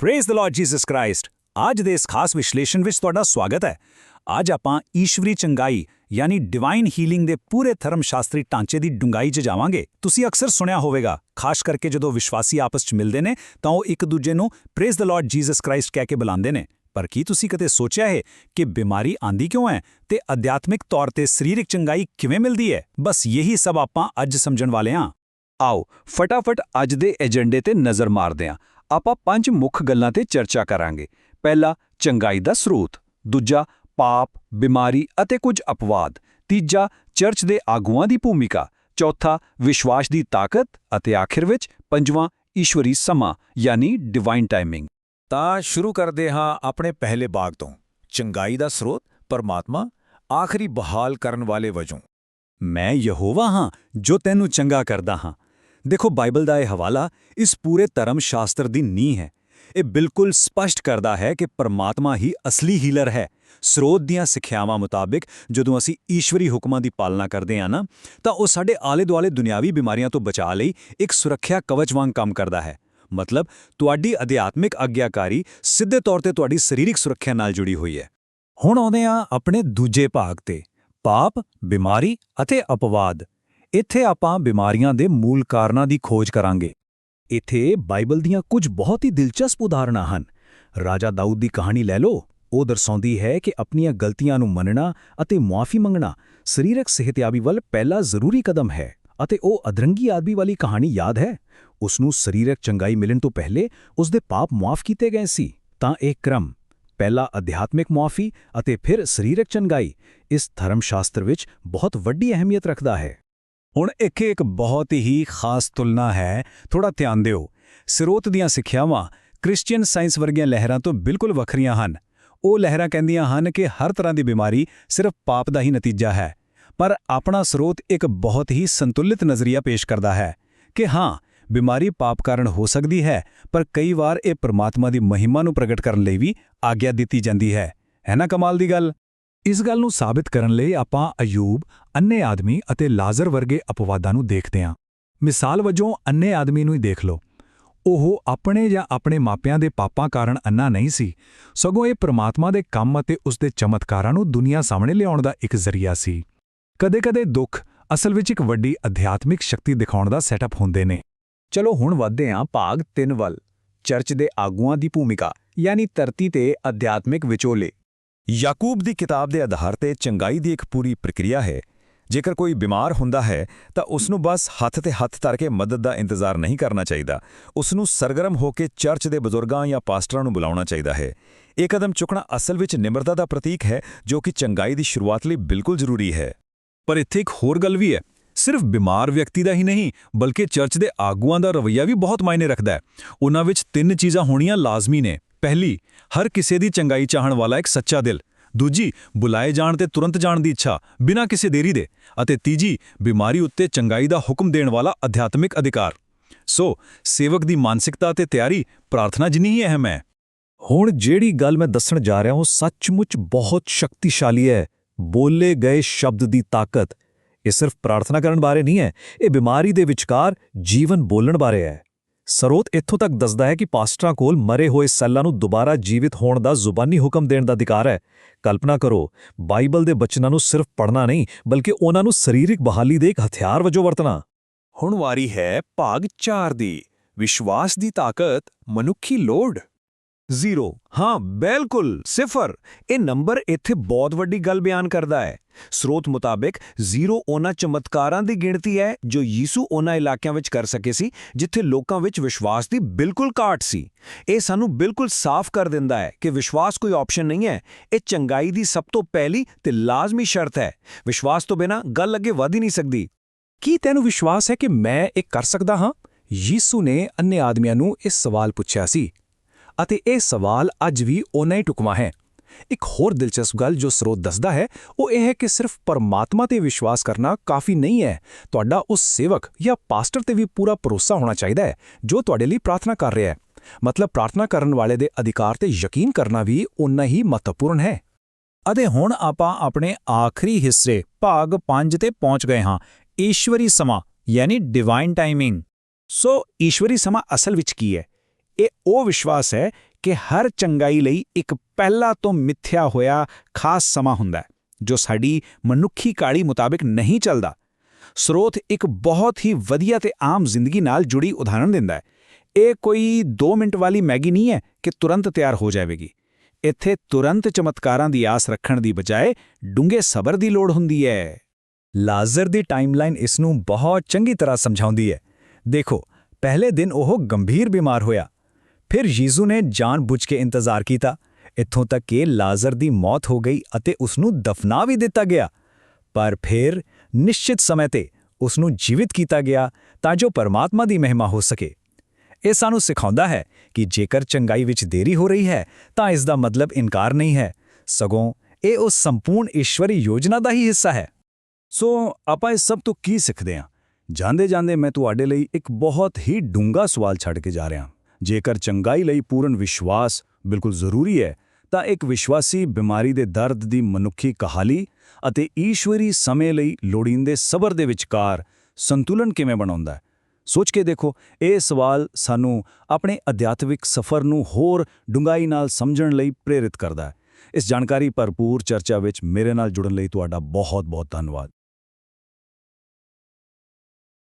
Praise the Lord Jesus Christ. ਅੱਜ ਦੇ ਇਸ ਖਾਸ ਵਿਸ਼ਲੇਸ਼ਣ ਵਿੱਚ ਤੁਹਾਡਾ ਸਵਾਗਤ ਹੈ। ਅੱਜ ਆਪਾਂ ਈਸ਼ਵਰੀ ਚੰਗਾਈ ਯਾਨੀ ਡਿਵਾਈਨ ਹੀਲਿੰਗ ਦੇ ਪੂਰੇ ਧਰਮ ਸ਼ਾਸਤਰੀ ਢਾਂਚੇ ਦੀ ਡੂੰਘਾਈ 'ਚ ਜਾਵਾਂਗੇ। ਤੁਸੀਂ ਅਕਸਰ ਸੁਣਿਆ ਹੋਵੇਗਾ, ਖਾਸ ਕਰਕੇ ਜਦੋਂ ਵਿਸ਼ਵਾਸੀ ਆਪਸ 'ਚ ਮਿਲਦੇ ਨੇ ਤਾਂ ਉਹ ਇੱਕ ਦੂਜੇ ਨੂੰ praise the Lord Jesus Christ ਕਹਿ ਕੇ ਬੁਲਾਉਂਦੇ ਨੇ। ਪਰ ਕੀ ਤੁਸੀਂ ਕਦੇ ਸੋਚਿਆ ਹੈ ਕਿ ਬਿਮਾਰੀ ਆਂਦੀ ਕਿਉਂ ਹੈ ਤੇ ਅਧਿਆਤਮਿਕ ਤੌਰ ਤੇ ਸਰੀਰਕ ਚੰਗਾਈ ਕਿਵੇਂ ਮਿਲਦੀ ਹੈ? ਬਸ ਇਹੀ ਸਭ ਆਪਾਂ ਅੱਜ ਸਮਝਣ ਵਾਲੇ ਹਾਂ। ਆਓ ਫਟਾਫਟ ਅੱਜ ਦੇ ਏਜੰਡੇ ਤੇ ਨਜ਼ਰ ਮਾਰਦੇ ਹਾਂ। ਆਪਾਂ 5 ਮੁੱਖ ਗੱਲਾਂ ਤੇ ਚਰਚਾ ਕਰਾਂਗੇ। ਪਹਿਲਾ, ਚੰਗਾਈ ਦਾ ਸਰੋਤ। ਦੂਜਾ, ਪਾਪ, ਬਿਮਾਰੀ ਅਤੇ ਕੁਝ ਅਪਵਾਦ। ਤੀਜਾ, ਚਰਚ ਦੇ ਆਗੂਆਂ ਦੀ ਭੂਮਿਕਾ। ਚੌਥਾ, ਵਿਸ਼ਵਾਸ ਦੀ ਤਾਕਤ। ਅਤੇ ਆਖਿਰ ਵਿੱਚ ਪੰਜਵਾਂ, ਈਸ਼ਵਰੀ ਸਮਾਂ ਯਾਨੀ ਡਿਵਾਈਨ ਟਾਈਮਿੰਗ। ਤਾਂ ਸ਼ੁਰੂ ਕਰਦੇ ਹਾਂ ਆਪਣੇ ਪਹਿਲੇ ਭਾਗ ਤੋਂ, ਚੰਗਾਈ ਦਾ ਸਰੋਤ ਪਰਮਾਤਮਾ, ਆਖਰੀ ਬਹਾਲ ਕਰਨ ਵਾਲੇ ਵਜੋਂ। ਮੈਂ ਯਹੋਵਾ ਹਾਂ ਜੋ ਤੈਨੂੰ ਚੰਗਾ ਕਰਦਾ ਹਾਂ। ਦੇਖੋ, ਬਾਈਬਲ ਦਾ ਇਹ ਹਵਾਲਾ ਇਸ ਪੂਰੇ ਧਰਮ ਸ਼ਾਸਤਰ ਦੀ ਨੀਂਹ ਹੈ। ਇਹ ਬਿਲਕੁਲ ਸਪਸ਼ਟ ਕਰਦਾ ਹੈ ਕਿ ਪਰਮਾਤਮਾ ਹੀ ਅਸਲੀ ਹੀਲਰ ਹੈ। ਸਰੋਤ ਦੀਆਂ ਸਿੱਖਿਆਵਾਂ ਮੁਤਾਬਿਕ ਜਦੋਂ ਅਸੀਂ ਈਸ਼ਵਰੀ ਹੁਕਮਾਂ ਦੀ ਪਾਲਣਾ ਕਰਦੇ ਹਾਂ ਨਾ, ਤਾਂ ਉਹ ਸਾਡੇ ਆਲੇ-ਦੁਆਲੇ ਦੁਨਿਆਵੀ ਬਿਮਾਰੀਆਂ ਤੋਂ ਬਚਾਅ ਲਈ ਇੱਕ ਸੁਰੱਖਿਆ ਕਵਚ ਵਾਂਗ ਕੰਮ ਕਰਦਾ ਹੈ। ਮਤਲਬ ਤੁਹਾਡੀ ਅਧਿਆਤਮਿਕ ਆਗਿਆਕਾਰੀ ਸਿੱਧੇ ਤੌਰ ਤੇ ਤੁਹਾਡੀ ਸਰੀਰਕ ਸੁਰੱਖਿਆ ਨਾਲ ਜੁੜੀ ਹੋਈ ਹੈ। ਹੁਣ ਆਉਂਦੇ ਹਾਂ ਆਪਣੇ ਦੂਜੇ ਭਾਗ ਤੇ, ਪਾਪ, ਬਿਮਾਰੀ ਅਤੇ ਅਪਵਾਦ। ਇੱਥੇ ਆਪਾਂ ਬਿਮਾਰੀਆਂ ਦੇ ਮੂਲ ਕਾਰਨਾਂ ਦੀ ਖੋਜ ਕਰਾਂਗੇ। ਇੱਥੇ ਬਾਈਬਲ ਦੀਆਂ ਕੁਝ ਬਹੁਤ ਹੀ ਦਿਲਚਸਪ ਉਦਾਹਰਨਾਂ ਹਨ। ਰਾਜਾ ਦਾਊਦ ਦੀ ਕਹਾਣੀ ਲੈ ਲਓ। ਉਹ ਦਰਸਾਉਂਦੀ ਹੈ ਕਿ ਆਪਣੀਆਂ ਗਲਤੀਆਂ ਨੂੰ ਮੰਨਣਾ ਅਤੇ ਮੁਆਫੀ ਮੰਗਣਾ ਸਰੀਰਕ ਸਿਹਤਯਾਬੀ ਵੱਲ ਪਹਿਲਾ ਜ਼ਰੂਰੀ ਕਦਮ ਹੈ। ਅਤੇ ਉਹ ਅਧਰੰਗੀ ਆਦਮੀ ਵਾਲੀ ਕਹਾਣੀ ਯਾਦ ਹੈ? ਉਸ ਨੂੰ ਸਰੀਰਕ ਚੰਗਾਈ ਮਿਲਣ ਤੋਂ ਪਹਿਲੇ ਉਸ ਦੇ ਪਾਪ ਮੁਆਫ ਕੀਤੇ ਗਏ ਸੀ। ਤਾਂ ਇਹ ਕ੍ਰਮ, ਪਹਿਲਾ ਅਧਿਆਤਮਿਕ ਮੁਆਫੀ ਅਤੇ ਫਿਰ ਸਰੀਰਕ ਚੰਗਾਈ, ਇਸ ਧਰਮ ਸ਼ਾਸਤਰ ਵਿੱਚ ਬਹੁਤ ਵੱਡੀ ਅਹਿਮੀਅਤ ਰੱਖਦਾ ਹੈ। ਹੁਣ ਇੱਥੇ ਇੱਕ ਬਹੁਤ ਹੀ ਖਾਸ ਤੁਲਨਾ ਹੈ, ਥੋੜਾ ਧਿਆਨ ਦਿਓ। ਸਰੋਤ ਦੀਆਂ ਸਿੱਖਿਆਵਾਂ ਕ੍ਰਿਸਚੀਅਨ ਸਾਇੰਸ ਵਰਗੀਆਂ ਲਹਿਰਾਂ ਤੋਂ ਬਿਲਕੁਲ ਵੱਖਰੀਆਂ ਹਨ। ਉਹ ਲਹਿਰਾਂ ਕਹਿੰਦੀਆਂ ਹਨ ਕਿ ਹਰ ਤਰ੍ਹਾਂ ਦੀ ਬਿਮਾਰੀ ਸਿਰਫ ਪਾਪ ਦਾ ਹੀ ਨਤੀਜਾ ਹੈ। ਪਰ ਆਪਣਾ ਸਰੋਤ ਇੱਕ ਬਹੁਤ ਹੀ ਸੰਤੁਲਿਤ ਨਜ਼ਰੀਆ ਪੇਸ਼ ਕਰਦਾ ਹੈ ਕਿ ਹਾਂ, ਬਿਮਾਰੀ ਪਾਪ ਕਾਰਨ ਹੋ ਸਕਦੀ ਹੈ, ਪਰ ਕਈ ਵਾਰ ਇਹ ਪਰਮਾਤਮਾ ਦੀ ਮਹਿਮਾ ਨੂੰ ਪ੍ਰਗਟ ਕਰਨ ਲਈ ਵੀ ਆਗਿਆ ਦਿੱਤੀ ਜਾਂਦੀ ਹੈ। ਹੈ ਨਾ ਕਮਾਲ ਦੀ ਗੱਲ? ਇਸ ਗੱਲ ਨੂੰ ਸਾਬਿਤ ਕਰਨ ਲਈ ਆਪਾਂ ਅਯੂਬ, ਅੰਨੇ ਆਦਮੀ ਅਤੇ ਲਾਜ਼ਰ ਵਰਗੇ ਅਪਵਾਦਾਂ ਨੂੰ ਦੇਖਦੇ ਹਾਂ। ਮਿਸਾਲ ਵਜੋਂ ਅੰਨੇ ਆਦਮੀ ਨੂੰ ਹੀ ਦੇਖ ਲਓ। ਉਹ ਆਪਣੇ ਜਾਂ ਆਪਣੇ ਮਾਪਿਆਂ ਦੇ ਪਾਪਾਂ ਕਾਰਨ ਅੰਨਾ ਨਹੀਂ ਸੀ, ਸਗੋਂ ਇਹ ਪ੍ਰਮਾਤਮਾ ਦੇ ਕੰਮ ਅਤੇ ਉਸ ਦੇ ਚਮਤਕਾਰਾਂ ਨੂੰ ਦੁਨੀਆ ਸਾਹਮਣੇ ਲਿਆਉਣ ਦਾ ਇੱਕ ਜ਼ਰੀਆ ਸੀ। ਕਦੇ-ਕਦੇ ਦੁੱਖ ਅਸਲ ਵਿੱਚ ਇੱਕ ਵੱਡੀ ਅਧਿਆਤਮਿਕ ਸ਼ਕਤੀ ਦਿਖਾਉਣ ਦਾ ਸੈਟਅਪ ਹੁੰਦੇ ਨੇ। ਚਲੋ ਹੁਣ ਵਧਦੇ ਹਾਂ ਭਾਗ 3 ਵੱਲ, ਚਰਚ ਦੇ ਆਗੂਆਂ ਦੀ ਭੂਮਿਕਾ ਯਾਨੀ ਧਰਤੀ ਤੇ ਅਧਿਆਤਮਿਕ ਵਿਚੋਲੇ। ਯਾਕੂਬ ਦੀ ਕਿਤਾਬ ਦੇ ਆਧਾਰ ਤੇ ਚੰਗਾਈ ਦੀ ਇੱਕ ਪੂਰੀ ਪ੍ਰਕਿਰਿਆ ਹੈ। ਜੇਕਰ ਕੋਈ ਬਿਮਾਰ ਹੁੰਦਾ ਹੈ ਤਾਂ ਉਸ ਨੂੰ ਬਸ ਹੱਥ ਤੇ ਹੱਥ ਧਰ ਕੇ ਮਦਦ ਦਾ ਇੰਤਜ਼ਾਰ ਨਹੀਂ ਕਰਨਾ ਚਾਹੀਦਾ। ਉਸ ਨੂੰ ਸਰਗਰਮ ਹੋ ਕੇ ਚਰਚ ਦੇ ਬਜ਼ੁਰਗਾਂ ਜਾਂ ਪਾਸਟਰਾਂ ਨੂੰ ਬੁਲਾਉਣਾ ਚਾਹੀਦਾ ਹੈ। ਇਹ ਕਦਮ ਚੁੱਕਣਾ ਅਸਲ ਵਿੱਚ ਨਿਮਰਤਾ ਦਾ ਪ੍ਰਤੀਕ ਹੈ, ਜੋ ਕਿ ਚੰਗਾਈ ਦੀ ਸ਼ੁਰੂਆਤ ਲਈ ਬਿਲਕੁਲ ਜ਼ਰੂਰੀ ਹੈ। ਪਰ ਇੱਥੇ ਇੱਕ ਹੋਰ ਗੱਲ ਵੀ ਹੈ। ਸਿਰਫ ਬਿਮਾਰ ਵਿਅਕਤੀ ਦਾ ਹੀ ਨਹੀਂ, ਬਲਕਿ ਚਰਚ ਦੇ ਆਗੂਆਂ ਦਾ ਰਵੱਈਆ ਵੀ ਬਹੁਤ ਮਾਇਨੇ ਰੱਖਦਾ ਹੈ। ਉਹਨਾਂ ਵਿੱਚ 3 ਚੀਜ਼ਾਂ ਹੋਣੀਆਂ ਲਾਜ਼ਮੀ ਨੇ। ਪਹਿਲੀ, ਹਰ ਕਿਸੇ ਦੀ ਚੰਗਾਈ ਚਾਹਣ ਵਾਲਾ ਇੱਕ ਸੱਚਾ ਦਿਲ। ਦੂਜੀ, ਬੁਲਾਏ ਜਾਣ ਤੇ ਤੁਰੰਤ ਜਾਣ ਦੀ ਇੱਛਾ, ਬਿਨਾਂ ਕਿਸੇ ਦੇਰੀ ਦੇ। ਅਤੇ ਤੀਜੀ, ਬਿਮਾਰੀ ਉੱਤੇ ਚੰਗਾਈ ਦਾ ਹੁਕਮ ਦੇਣ ਵਾਲਾ ਅਧਿਆਤਮਿਕ ਅਧਿਕਾਰ। ਸੋ, ਸੇਵਕ ਦੀ ਮਾਨਸਿਕਤਾ ਤੇ ਤਿਆਰੀ ਪ੍ਰਾਰਥਨਾ ਜਿੰਨੀ ਹੀ ਅਹਿਮ ਹੈ। ਹੁਣ ਜਿਹੜੀ ਗੱਲ ਮੈਂ ਦੱਸਣ ਜਾ ਰਿਹਾ ਹਾਂ ਸੱਚਮੁੱਚ ਬਹੁਤ ਸ਼ਕਤੀਸ਼ਾਲੀ ਹੈ। ਬੋਲੇ ਗਏ ਸ਼ਬਦ ਦੀ ਤਾਕਤ। ਇਹ ਸਿਰਫ ਪ੍ਰਾਰਥਨਾ ਕਰਨ ਬਾਰੇ ਨਹੀਂ ਹੈ, ਇਹ ਬਿਮਾਰੀ ਦੇ ਵਿਚਕਾਰ ਜੀਵਨ ਬੋਲਣ ਬਾਰੇ ਹੈ। ਸਰੋਤ ਇੱਥੋਂ ਤੱਕ ਦੱਸਦਾ ਹੈ ਕਿ ਪਾਸਟਰਾਂ ਕੋਲ ਮਰੇ ਹੋਏ ਸੈੱਲਾਂ ਨੂੰ ਦੁਬਾਰਾ ਜੀਵਿਤ ਹੋਣ ਦਾ ਜ਼ੁਬਾਨੀ ਹੁਕਮ ਦੇਣ ਦਾ ਅਧਿਕਾਰ ਹੈ। ਕਲਪਨਾ ਕਰੋ, ਬਾਈਬਲ ਦੇ ਬਚਨਾਂ ਨੂੰ ਸਿਰਫ ਪੜ੍ਹਨਾ ਨਹੀਂ, ਬਲਕਿ ਉਹਨਾਂ ਨੂੰ ਸਰੀਰਕ ਬਹਾਲੀ ਦੇ ਇੱਕ ਹਥਿਆਰ ਵਜੋਂ ਵਰਤਣਾ। ਹੁਣ ਵਾਰੀ ਹੈ ਭਾਗ 4 ਦੀ, ਵਿਸ਼ਵਾਸ ਦੀ ਤਾਕਤ, ਮਨੁੱਖੀ ਲੋੜ। 0, ਹਾਂ ਬਿਲਕੁਲ 0। ਇਹ ਨੰਬਰ ਇੱਥੇ ਬਹੁਤ ਵੱਡੀ ਗੱਲ ਬਿਆਨ ਕਰਦਾ ਹੈ। ਸਰੋਤ ਮੁਤਾਬਿਕ 0 ਉਹਨਾਂ ਚਮਤਕਾਰਾਂ ਦੀ ਗਿਣਤੀ ਹੈ ਜੋ ਯੀਸੂ ਉਹਨਾਂ ਇਲਾਕਿਆਂ ਵਿੱਚ ਕਰ ਸਕੇ ਸੀ ਜਿੱਥੇ ਲੋਕਾਂ ਵਿੱਚ ਵਿਸ਼ਵਾਸ ਦੀ ਬਿਲਕੁਲ ਘਾਟ ਸੀ। ਇਹ ਸਾਨੂੰ ਬਿਲਕੁਲ ਸਾਫ਼ ਕਰ ਦਿੰਦਾ ਹੈ ਕਿ ਵਿਸ਼ਵਾਸ ਕੋਈ ਆਪਸ਼ਨ ਨਹੀਂ ਹੈ, ਇਹ ਚੰਗਾਈ ਦੀ ਸਭ ਤੋਂ ਪਹਿਲੀ ਤੇ ਲਾਜ਼ਮੀ ਸ਼ਰਤ ਹੈ। ਵਿਸ਼ਵਾਸ ਤੋਂ ਬਿਨਾਂ ਗੱਲ ਅੱਗੇ ਵਧ ਹੀ ਨਹੀਂ ਸਕਦੀ। ਕੀ ਤੈਨੂੰ ਵਿਸ਼ਵਾਸ ਹੈ ਕਿ ਮੈਂ ਇਹ ਕਰ ਸਕਦਾ ਹਾਂ? ਯੀਸੂ ਨੇ ਅੰਨੇ ਆਦਮੀਆਂ ਨੂੰ ਇਹ ਸਵਾਲ ਪੁੱਛਿਆ ਸੀ ਅਤੇ ਇਹ ਸਵਾਲ ਅੱਜ ਵੀ ਓਨਾ ਹੀ ਢੁਕਵਾਂ ਹੈ। ਇੱਕ ਹੋਰ ਦਿਲਚਸਪ ਗੱਲ ਜੋ ਸਰੋਤ ਦੱਸਦਾ ਹੈ ਉਹ ਇਹ ਹੈ ਕਿ ਸਿਰਫ ਪਰਮਾਤਮਾ ਤੇ ਵਿਸ਼ਵਾਸ ਕਰਨਾ ਕਾਫੀ ਨਹੀਂ ਹੈ। ਤੁਹਾਡਾ ਉਸ ਸੇਵਕ ਜਾਂ ਪਾਸਟਰ ਤੇ ਵੀ ਪੂਰਾ ਭਰੋਸਾ ਹੋਣਾ ਚਾਹੀਦਾ ਹੈ ਜੋ ਤੁਹਾਡੇ ਲਈ ਪ੍ਰਾਰਥਨਾ ਕਰ ਰਿਹਾ ਹੈ। ਮਤਲਬ ਪ੍ਰਾਰਥਨਾ ਕਰਨ ਵਾਲੇ ਦੇ ਅਧਿਕਾਰ ਤੇ ਯਕੀਨ ਕਰਨਾ ਵੀ ਓਨਾ ਹੀ ਮਹੱਤਵਪੂਰਨ ਹੈ। ਅਤੇ ਹੁਣ ਆਪਾਂ ਆਪਣੇ ਆਖਰੀ ਹਿੱਸੇ ਭਾਗ 5 ਤੇ ਪਹੁੰਚ ਗਏ ਹਾਂ, ਈਸ਼ਵਰੀ ਸਮਾਂ ਯਾਨੀ ਡਿਵਾਈਨ ਟਾਈਮਿੰਗ। ਸੋ ਈਸ਼ਵਰੀ ਸਮਾਂ ਅਸਲ ਵਿੱਚ ਕੀ ਹੈ? ਇਹ ਉਹ ਵਿਸ਼ਵਾਸ ਹੈ ਕਿ ਹਰ ਚੰਗਾਈ ਲਈ ਇੱਕ ਪਹਿਲਾਂ ਤੋਂ ਮਿੱਥਿਆ ਹੋਇਆ ਖਾਸ ਸਮਾਂ ਹੁੰਦਾ ਹੈ, ਜੋ ਸਾਡੀ ਮਨੁੱਖੀ ਕਾਲੀ ਮੁਤਾਬਿਕ ਨਹੀਂ ਚੱਲਦਾ। ਸਰੋਤ ਇੱਕ ਬਹੁਤ ਹੀ ਵਧੀਆ ਤੇ ਆਮ ਜ਼ਿੰਦਗੀ ਨਾਲ ਜੁੜੀ ਉਦਾਹਰਣ ਦਿੰਦਾ ਹੈ। ਇਹ ਕੋਈ 2 ਮਿੰਟ ਵਾਲੀ ਮੈਗੀ ਨਹੀਂ ਹੈ ਕਿ ਤੁਰੰਤ ਤਿਆਰ ਹੋ ਜਾਵੇਗੀ। ਇੱਥੇ ਤੁਰੰਤ ਚਮਤਕਾਰਾਂ ਦੀ ਆਸ ਰੱਖਣ ਦੀ ਬਜਾਏ ਡੂੰਘੇ ਸਬਰ ਦੀ ਲੋੜ ਹੁੰਦੀ ਹੈ। ਲਾਜ਼ਰ ਦੀ ਟਾਈਮਲਾਈਨ ਇਸ ਨੂੰ ਬਹੁਤ ਚੰਗੀ ਤਰ੍ਹਾਂ ਸਮਝਾਉਂਦੀ ਹੈ। ਦੇਖੋ, ਪਹਿਲੇ ਦਿਨ ਉਹ ਗੰਭੀਰ ਬਿਮਾਰ ਹੋਇਆ। ਫਿਰ ਯੀਸ਼ੂ ਨੇ ਜਾਣ-ਬੁੱਝ ਕੇ ਇੰਤਜ਼ਾਰ ਕੀਤਾ, ਇੱਥੋਂ ਤੱਕ ਕਿ ਲਾਜ਼ਰ ਦੀ ਮੌਤ ਹੋ ਗਈ ਅਤੇ ਉਸ ਨੂੰ ਦਫਨਾ ਵੀ ਦਿੱਤਾ ਗਿਆ। ਪਰ ਫਿਰ ਨਿਸ਼ਚਿਤ ਸਮੇਂ ਤੇ ਉਸ ਨੂੰ ਜੀਵਿਤ ਕੀਤਾ ਗਿਆ ਤਾਂ ਜੋ ਪਰਮਾਤਮਾ ਦੀ ਮਹਿਮਾ ਹੋ ਸਕੇ। ਇਹ ਸਾਨੂੰ ਸਿਖਾਉਂਦਾ ਹੈ ਕਿ ਜੇਕਰ ਚੰਗਾਈ ਵਿੱਚ ਦੇਰੀ ਹੋ ਰਹੀ ਹੈ ਤਾਂ ਇਸ ਦਾ ਮਤਲਬ ਇਨਕਾਰ ਨਹੀਂ ਹੈ, ਸਗੋਂ ਇਹ ਉਸ ਸੰਪੂਰਨ ਈਸ਼ਵਰੀ ਯੋਜਨਾ ਦਾ ਹੀ ਹਿੱਸਾ ਹੈ। ਸੋ ਆਪਾਂ ਇਸ ਸਭ ਤੋਂ ਕੀ ਸਿੱਖਦੇ ਹਾਂ? ਜਾਂਦੇ-ਜਾਂਦੇ ਮੈਂ ਤੁਹਾਡੇ ਲਈ ਇੱਕ ਬਹੁਤ ਹੀ ਡੂੰਘਾ ਸਵਾਲ ਛੱਡ ਕੇ ਜਾ ਰਿਹਾ। ਜੇਕਰ ਚੰਗਾਈ ਲਈ ਪੂਰਨ ਵਿਸ਼ਵਾਸ ਬਿਲਕੁਲ ਜ਼ਰੂਰੀ ਹੈ, ਤਾਂ ਇੱਕ ਵਿਸ਼ਵਾਸੀ ਬਿਮਾਰੀ ਦੇ ਦਰਦ ਦੀ ਮਨੁੱਖੀ ਕਹਾਣੀ ਅਤੇ ਈਸ਼ਵਰੀ ਸਮੇਂ ਲਈ ਲੋੜੀਂਦੇ ਸਬਰ ਦੇ ਵਿਚਕਾਰ ਸੰਤੁਲਨ ਕਿਵੇਂ ਬਣਾਉਂਦਾ ਹੈ? ਸੋਚ ਕੇ ਦੇਖੋ, ਇਹ ਸਵਾਲ ਸਾਨੂੰ ਆਪਣੇ ਅਧਿਆਤਮਿਕ ਸਫ਼ਰ ਨੂੰ ਹੋਰ ਡੂੰਘਾਈ ਨਾਲ ਸਮਝਣ ਲਈ ਪ੍ਰੇਰਿਤ ਕਰਦਾ ਹੈ। ਇਸ ਜਾਣਕਾਰੀ ਭਰਪੂਰ ਚਰਚਾ ਵਿੱਚ ਮੇਰੇ ਨਾਲ ਜੁੜਨ ਲਈ ਤੁਹਾਡਾ ਬਹੁਤ-ਬਹੁਤ ਧੰਨਵਾਦ।